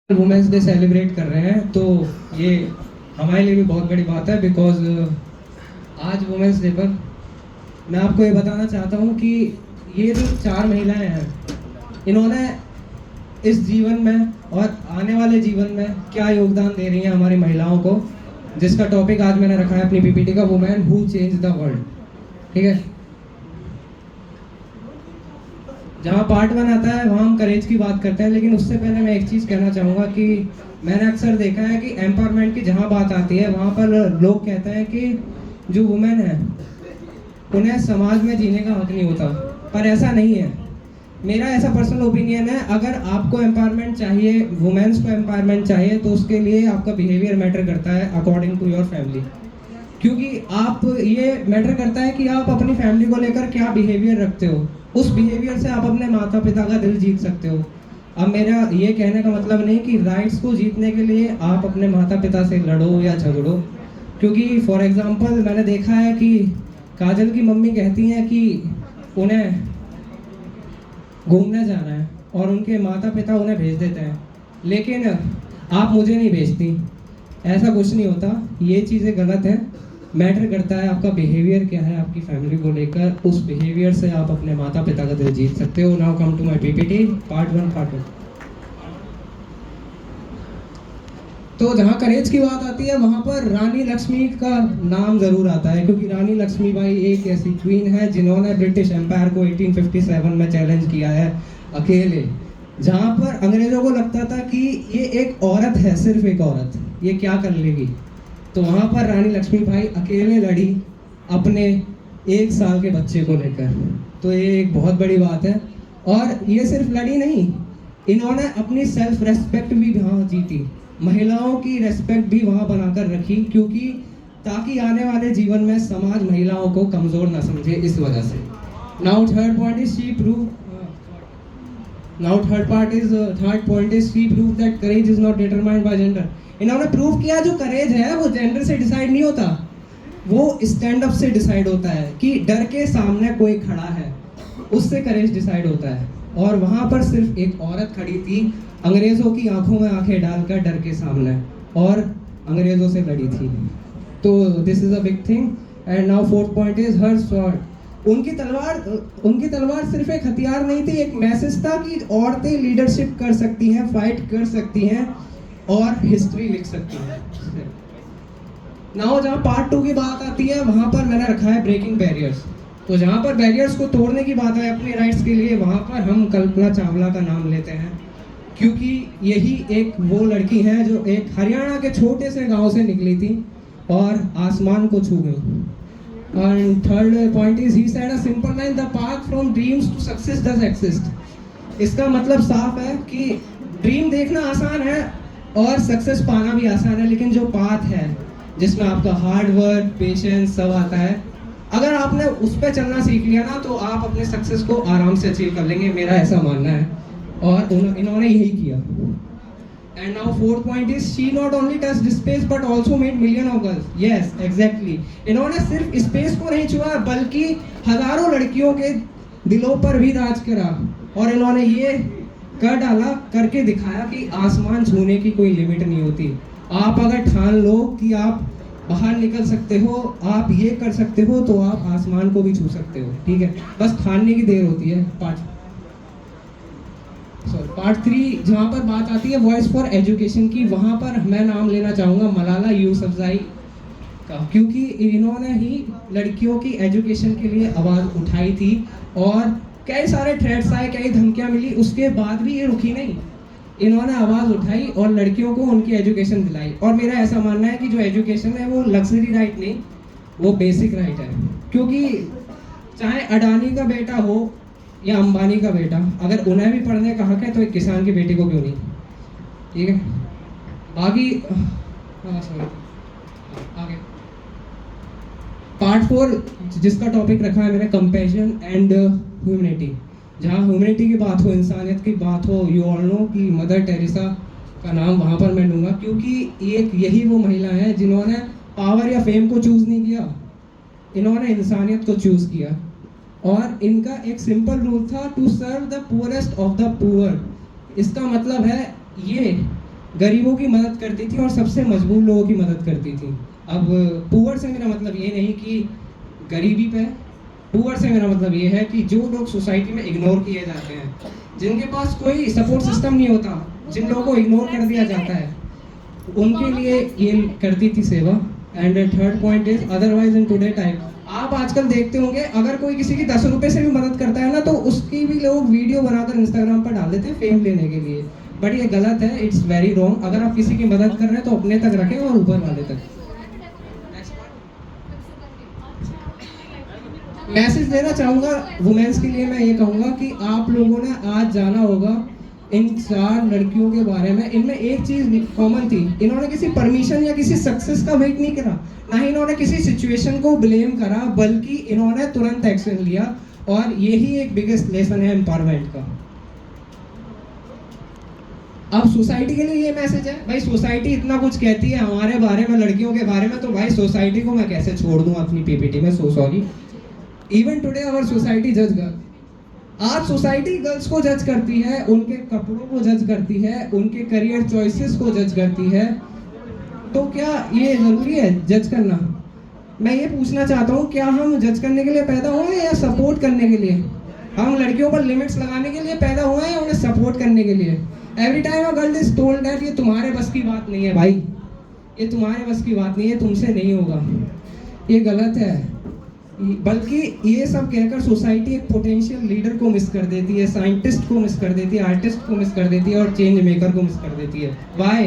Women's day celebrate कर रहे हैं, तो ये हमारे लिए भी बहुत बड़ी बात है। बिकॉज आज वुमेंस डे पर मैं आपको ये बताना चाहता हूँ कि ये जो 4 महिलाएं हैं, इन्होंने इस जीवन में और आने वाले जीवन में क्या योगदान दे रही हैं हमारी महिलाओं को, जिसका टॉपिक आज मैंने रखा है अपनी पीपीटी का, women who change the world. ठीक है, जहाँ पार्ट 1 आता है वहाँ हम करेज की बात करते हैं, लेकिन उससे पहले मैं एक चीज़ कहना चाहूँगा कि मैंने अक्सर देखा है कि एम्पावरमेंट की जहाँ बात आती है वहाँ पर लोग कहते हैं कि जो वुमेन है उन्हें समाज में जीने का हक नहीं होता, पर ऐसा नहीं है। मेरा ऐसा पर्सनल ओपिनियन है, अगर आपको एम्पावरमेंट चाहिए, वुमेन्स को एम्पावरमेंट चाहिए, तो उसके लिए आपका बिहेवियर मैटर करता है अकॉर्डिंग टू योर फैमिली। क्योंकि आप ये मैटर करता है कि आप अपनी फैमिली को लेकर क्या बिहेवियर रखते हो, उस बिहेवियर से आप अपने माता पिता का दिल जीत सकते हो। अब मेरा ये कहने का मतलब नहीं कि राइट्स को जीतने के लिए आप अपने माता पिता से लड़ो या झगड़ो, क्योंकि फॉर एग्जांपल मैंने देखा है कि काजल की मम्मी कहती हैं कि उन्हें घूमने जाना है और उनके माता पिता उन्हें भेज देते हैं, लेकिन आप मुझे नहीं भेजती। ऐसा कुछ नहीं होता, ये चीज़ें गलत हैं। मैटर करता है आपका बिहेवियर क्या है आपकी फैमिली को लेकर, उस बिहेवियर से आप अपने माता पिता का दिल जीत सकते हो। Now come to my PPT part 1। तो जहाँ करेज की बात आती है वहाँ पर रानी लक्ष्मी का नाम ज़रूर आता है, क्योंकि रानी लक्ष्मीबाई एक ऐसी क्वीन है जिन्होंने ब्रिटिश एम्पायर को 1857 में चैलेंज किया है अकेले, जहाँ पर अंग्रेज़ों को लगता था कि ये एक औरत है, सिर्फ एक औरत, ये क्या कर लेगी। तो वहाँ पर रानी लक्ष्मीबाई अकेले लड़ी अपने 1 साल के बच्चे को लेकर। तो ये एक बहुत बड़ी बात है। और ये सिर्फ लड़ी नहीं, इन्होंने अपनी सेल्फ रेस्पेक्ट भी वहाँ जीती, महिलाओं की रेस्पेक्ट भी वहाँ बनाकर रखी, क्योंकि ताकि आने वाले जीवन में समाज महिलाओं को कमज़ोर ना समझे, इस वजह से। Now third point is she prove that courage is not determined by gender. इन्होंने प्रूव किया जो करेज है वो जेंडर से डिसाइड नहीं होता, वो स्टैंड अप से डिसाइड होता है, कि डर के सामने कोई खड़ा है उससे करेज डिसाइड होता है। और वहाँ पर सिर्फ एक औरत खड़ी थी अंग्रेज़ों की आंखों में आंखें डालकर डर के सामने, और अंग्रेज़ों से लड़ी थी। तो this is a big thing. And now fourth point is her sword. उनकी तलवार सिर्फ एक हथियार नहीं थी, एक मैसेज था कि औरतें लीडरशिप कर सकती हैं, फाइट कर सकती हैं और हिस्ट्री लिख सकती हैं। नाउ जहाँ पार्ट 2 की बात आती है वहाँ पर मैंने रखा है ब्रेकिंग बैरियर्स। तो जहाँ पर बैरियर्स को तोड़ने की बात है अपने राइट्स के लिए, वहाँ पर हम कल्पना चावला का नाम लेते हैं, क्योंकि यही एक वो लड़की है जो एक हरियाणा के छोटे से गांव से निकली थी और आसमान को छू गई। And third point is he said a simple line, the path from dreams to success does exist। इसका मतलब साफ है कि ड्रीम देखना आसान है और सक्सेस पाना भी आसान है, लेकिन जो पाथ है जिसमें आपका हार्ड वर्क, पेशेंस सब आता है, अगर आपने उस पर चलना सीख लिया ना तो आप अपने सक्सेस को आराम से अचीव कर लेंगे, मेरा ऐसा मानना है। और इन्होंने यही किया। And now fourth point is she not only touched space but also made million of girls। Yes, exactly। इन्होंने सिर्फ स्पेस को नहीं छुआ बल्कि हजारों लड़कियों के दिलों पर भी राज करा, और इन्होंने ये कर डाला, करके दिखाया कि आसमान छूने की कोई लिमिट नहीं होती। आप अगर ठान लो कि आप बाहर निकल सकते हो, आप ये कर सकते हो, तो आप आसमान को भी छू सकते हो। ठीक है, बस ठानने की देर होती है। पार्ट 3 जहाँ पर बात आती है वॉइस फॉर एजुकेशन की, वहाँ पर मैं नाम लेना चाहूँगा मलाला यूसुफज़ई का, क्योंकि इन्होंने ही लड़कियों की एजुकेशन के लिए आवाज़ उठाई थी, और कई सारे थ्रेट्स आए, कई धमकियाँ मिली, उसके बाद भी ये रुकी नहीं, इन्होंने आवाज़ उठाई और लड़कियों को उनकी एजुकेशन दिलाई। और मेरा ऐसा मानना है कि जो एजुकेशन है वो लग्जरी राइट नहीं, वो बेसिक राइट है, क्योंकि चाहे अडानी का बेटा हो या अंबानी का बेटा, अगर उन्हें भी पढ़ने का हक है तो एक किसान की बेटी को क्यों नहीं। ठीक है, बाकी आगे पार्ट 4 जिसका टॉपिक रखा है मैंने, कंपैशन एंड ह्यूमैनिटी। जहाँ ह्यूमैनिटी की बात हो, इंसानियत की बात हो, यू ऑल नो कि मदर टेरेसा का नाम वहाँ पर मैं लूँगा, क्योंकि एक यही वो महिला है जिन्होंने पावर या फेम को चूज़ नहीं किया, इन्होंने इंसानियत को चूज़ किया। और इनका एक सिंपल रूल था, to serve the poorest of the poor. इसका मतलब है ये गरीबों की मदद करती थी और सबसे मजबूर लोगों की मदद करती थी। अब पुअर से मेरा मतलब ये नहीं कि गरीबी पे, पुअर से मेरा मतलब ये है कि जो लोग सोसाइटी में इग्नोर किए जाते हैं, जिनके पास कोई सपोर्ट सिस्टम नहीं होता, जिन लोगों को इग्नोर कर दिया जाता है, उनके लिए ये करती थी सेवा। And third point is otherwise in today time आप आजकल देखते होंगे अगर कोई किसी की 10 रुपए से भी मदद करता है ना, तो उसकी भी लोग वीडियो बनाकर इंस्टाग्राम पर डाल देते हैं फेम लेने के लिए। बट ये गलत है, इट्स वेरी रॉन्ग। अगर आप किसी की मदद कर रहे हैं तो अपने तक रखें और ऊपर वाले तक। मैसेज देना चाहूँगा वुमेन्स के लिए, मैं ये कहूँगा कि आप लोगों ने आज जाना होगा इन 4 लड़कियों के बारे में। इनमें एक चीज़ कॉमन थी, इन्होंने किसी परमिशन या किसी सक्सेस का वेट नहीं करा, ना ही इन्होंने किसी सिचुएशन को ब्लेम करा, बल्कि इन्होंने तुरंत एक्शन लिया। और यही एक बिगेस्ट लेसन है एम्पावरमेंट का। अब सोसाइटी के लिए ये मैसेज है, भाई सोसाइटी इतना कुछ कहती है हमारे बारे में, लड़कियों के बारे में, तो भाई सोसाइटी को मैं कैसे छोड़ दूँ अपनी पीपीटी में। So sorry. Even today our society जज गर्ल। आज सोसाइटी गर्ल्स को जज करती है, उनके कपड़ों को जज करती है, उनके करियर चॉइसेस को जज करती है। तो क्या ये जरूरी है जज करना? मैं ये पूछना चाहता हूँ, क्या हम जज करने के लिए पैदा हुए हैं या सपोर्ट करने के लिए? हम लड़कियों पर लिमिट्स लगाने के लिए पैदा हुए हैं या उन्हें सपोर्ट करने के लिए? Every time a girl is told that ये तुम्हारे बस की बात नहीं है भाई, ये तुम्हारे बस की बात नहीं है, तुमसे नहीं होगा, ये गलत है। बल्कि ये सब कहकर सोसाइटी एक पोटेंशियल लीडर को मिस कर देती है, साइंटिस्ट को मिस कर देती है, आर्टिस्ट को मिस कर देती है और चेंज मेकर को मिस कर देती है। Why?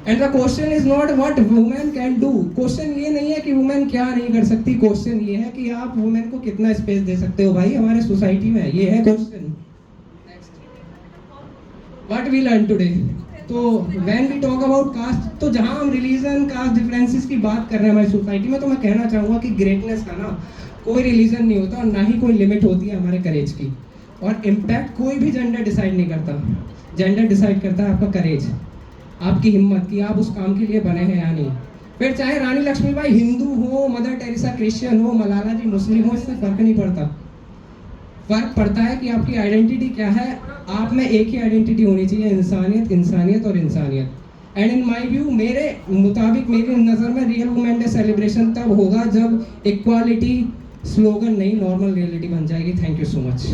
And the question is not what women can do. Question ये नहीं है कि वुमेन क्या नहीं कर सकती, क्वेश्चन ये है कि आप वुमेन को कितना स्पेस दे सकते हो भाई हमारे सोसाइटी में, ये है question. What we learn today. तो when we talk about caste, तो जहाँ हम रिलीजन कास्ट डिफरेंसेस की बात कर रहे हैं हमारी सोसाइटी में, तो मैं कहना चाहूँगा कि ग्रेटनेस का ना कोई रिलीजन नहीं होता और ना ही कोई लिमिट होती है हमारे करेज की। और इम्पैक्ट कोई भी जेंडर डिसाइड नहीं करता, जेंडर डिसाइड करता है आपका करेज, आपकी हिम्मत कि आप उस काम के लिए बने हैं या नहीं। फिर चाहे रानी लक्ष्मीबाई हिंदू हो, मदर टेरेसा क्रिश्चियन हो, मलाला जी मुस्लिम हो, इससे फर्क नहीं पड़ता। फर्क पड़ता है कि आपकी आइडेंटिटी क्या है। आप में एक ही आइडेंटिटी होनी चाहिए, इंसानियत, इंसानियत और इंसानियत। एंड इन माय व्यू, मेरे मुताबिक, मेरी नज़र में रियल वुमेन डे सेलिब्रेशन तब होगा जब इक्वालिटी स्लोगन नहीं नॉर्मल रियलिटी बन जाएगी। Thank you so much.